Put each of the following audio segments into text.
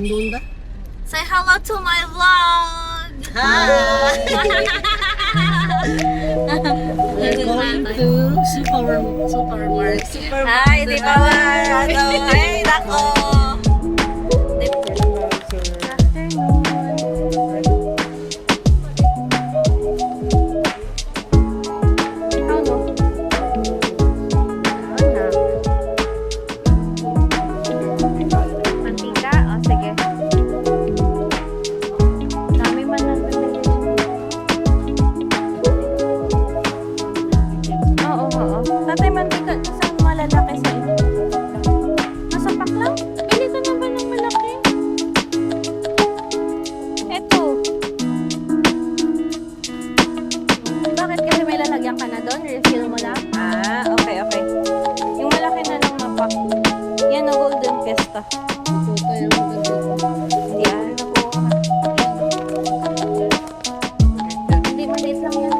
Say hello to my vlog! Hi! We're going to supermarket. Hi, di ba ba? Ay, nako! Mantika? O, sige. Dami man lang bibili. Oo. Tatay, mantika. Saan malalaki sa inyo? Nasa pack lang? Pili ka naman ng malaki. Eto. Bakit kasi may lalagyan ka na doon? Refill mo lang? Ah, okay. Yung malaki na lang na pack. Yan ang Golden Fiesta. Yan, nakuha ka. Hindi, maliit lang yan.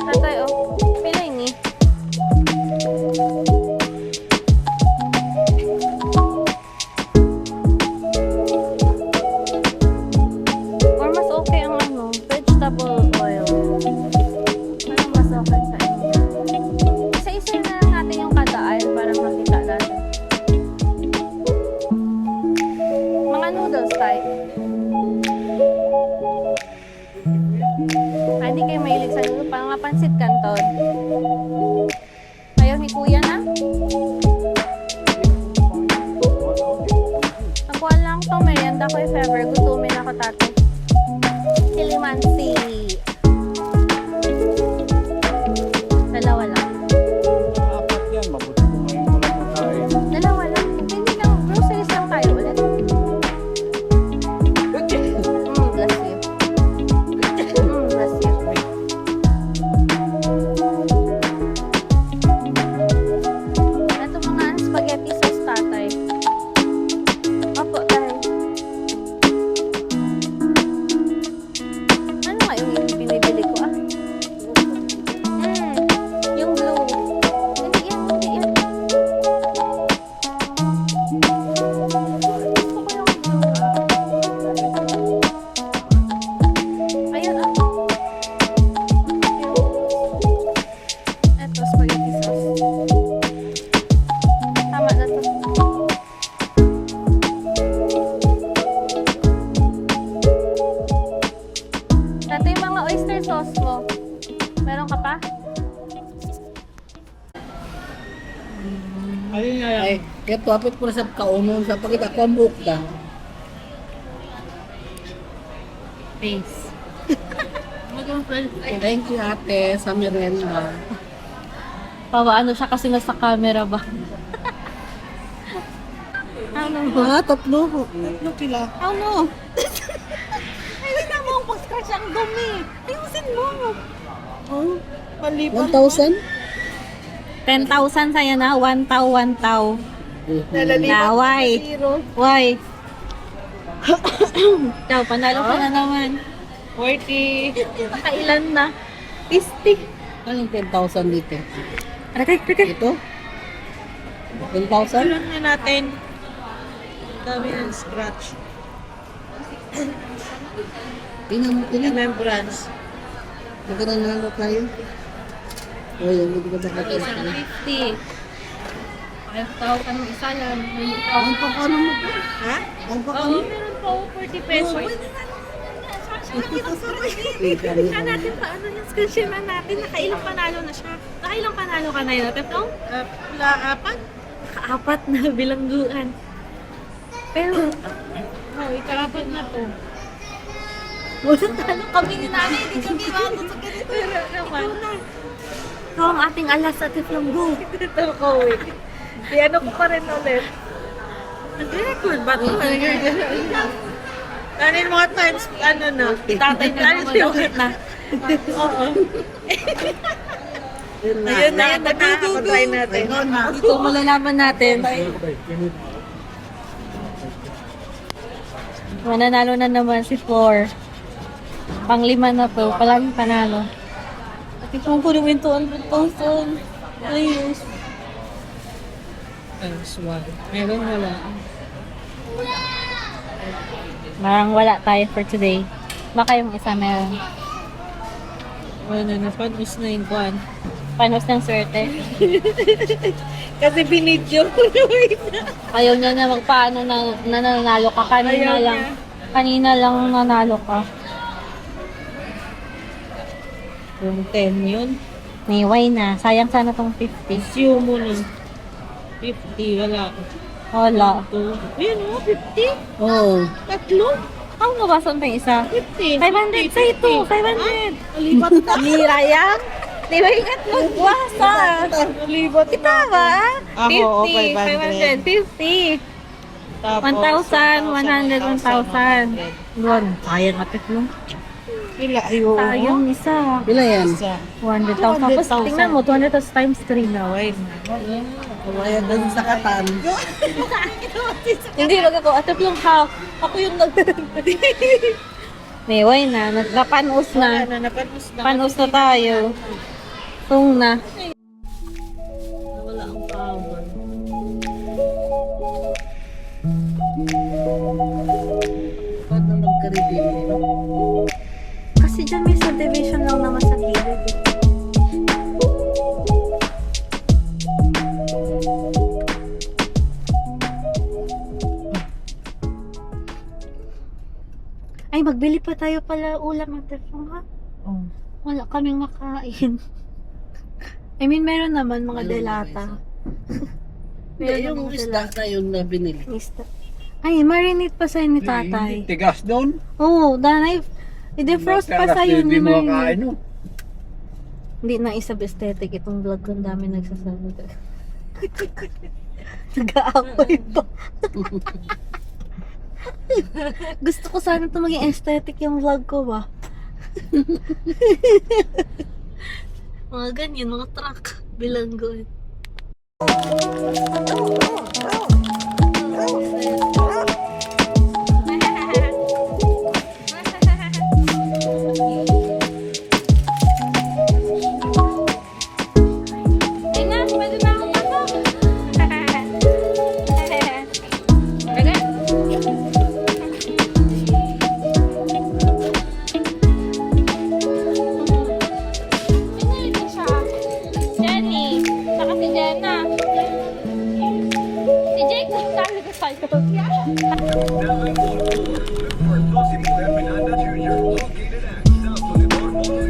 Tatay, oh. Pilay ni. Or mas okay ang vegetable oil. Ano mas okay sa inyo? Isa-isa na lang natin yung kada aisle para makita natin. Mga noodles tayo. Hindi kayo mahilig sa noodles. Parang mapansit canton. Ayaw ni kuya na? Nakuha lang to. Merienda ko if ever. Gutumin ako tatay. Kilimansi. Dalawa lang. Apat yan, mabuti ko ngayon ko lang makain. Dalawa lang. Hindi lang. Groceries lang tayo ulit. Bless you. Bless you. Ito mga spaghetti sauce tatay. Opo, tayo. Ano nga yung binibili ko yung blue. Hindi yan. Gusto ko yung blue. Ayun Eto, spaghetti sauce. Tama na to. Ito yung mga oyster sauce mo. Meron ka pa? Ayun nga yan. Ay, kaya tuwapit ko na sa kauno sa pagkita ko ang buhok ka. Face. Thank you ate sa merienda. Pawaano siya kasi nasa camera ba? Ano mo? Tatlo. Tatlo pila. Ano? Hindi na mo ang pag-scratch ang dumi. Ayusin mo. Oh, Maliban 1,000? 10,000 sa'yo na. 1,000. Nalaliban Na, why? zero. Why? Ikaw, panalo ka na naman. 40. Nakailan na? 50. Anong 10,000 dito? Aray, Ito? 10,000? Ilan na natin? Dami ng scratch. Tingnan mo. Remembrance. Magkaranalo tayo. O yun, hindi ka ba Isang 50. 5,000 isa yan. Ang pakano mo po? Ha? Ang Oo, pakano? meron po 40 pesos. Siya natin pa, ano yung screenshot na natin, nakailang panalo na siya. Nakailang panalo ka na yun, Tetong? Wala apat? Kaapat na bilangguan. Pero, Ikaapat na to. walang talo kami ni nanay, hindi kami maabot sa ganito. naman. Ito na. Ito ang ating alas at Tiflonggo. Ito ko eh. Di ano ko pa rin ulit. Nag-record ba ito? Ano yung mga times, ano na? Tatay na naman, bakit na? Oo. Ayun na, nagkakatry natin. Ito malalaman natin. Mananalo na naman si Flor. Panglima na to, palaging panalo. At ipong ko naman 200,000. Ayos. Ay, swag. Meron wala. Parang wala tayo for today. Baka yung isa meron. Ano na, panos na yung kwan. Panos ng swerte. Kasi binidyo ko na. Ayaw niya na magpaano na nanalo ka. Kanina Ayaw lang. niya. Kanina lang nanalo ka. Yung 10 yun. May why na. Sayang sana tong 50. Isyo mo nun. 50, wala. Wala. Ayun o, 50. Oo. Tatlo. Ang nabasan pa yung isa? 50. 500 sa ito. 500. Alibat na. Mira yan. Di ba yung itlog buwasa? Alibat na. Kita ba? Ako, 50. 500. 550. Tapos, 1,000, 100, 1,000. Doon. Sayang at itlog. Pila yun. Sayang isa. Pila yan? Isa. 100,000. Tapos 100,000. tingnan mo, 200,000 times 3 na. Naway. Kumaya doon sa katan. Hindi, wag ako. At tatlong half. Ako yung May way na. Nagkapanos na. Napanus na. Panos na tayo. Tung na. Wala ang power. Paano magka-redeem no? Kasi dyan may subdivision lang naman sa gilid. Ay, magbili pa tayo pala ulam at ha? Oh. Wala kaming makain. I mean, meron naman mga delata. Hindi, yung isda na yun na binili. Isda. Ay, marinate pa sa'yo ni tatay. Tigas doon. Oo, danay. I-defrost pa sa'yo ni Hindi mo marinate. kakain, no? Hindi na isab aesthetic itong vlog ko. Ang dami nagsasabi. Nag-aapoy pa. Gusto ko sana ito maging aesthetic yung vlog ko ba? Mga ganyan, mga truck. Bilanggo. Ay na, pwede na akong pasok. Ito siya. Jenny, saka si Jenna. Si Jake, sabi ko sa'yo. Próximo Fernanda Jr. Located at South Boulevard Mall.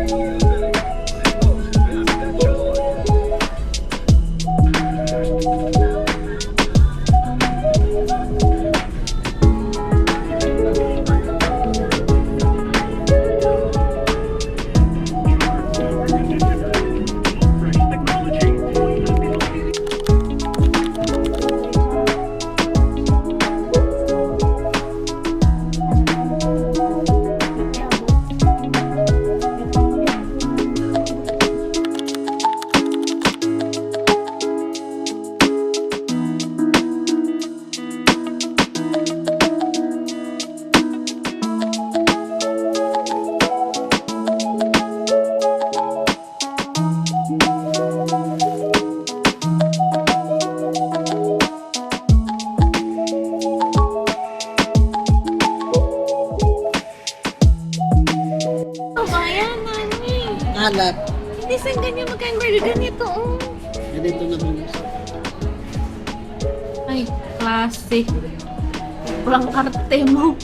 Hanap. Hindi sa ganyan magka-burger ganito. Oh. Ganito naman. Ay, klase. Walang karte mo.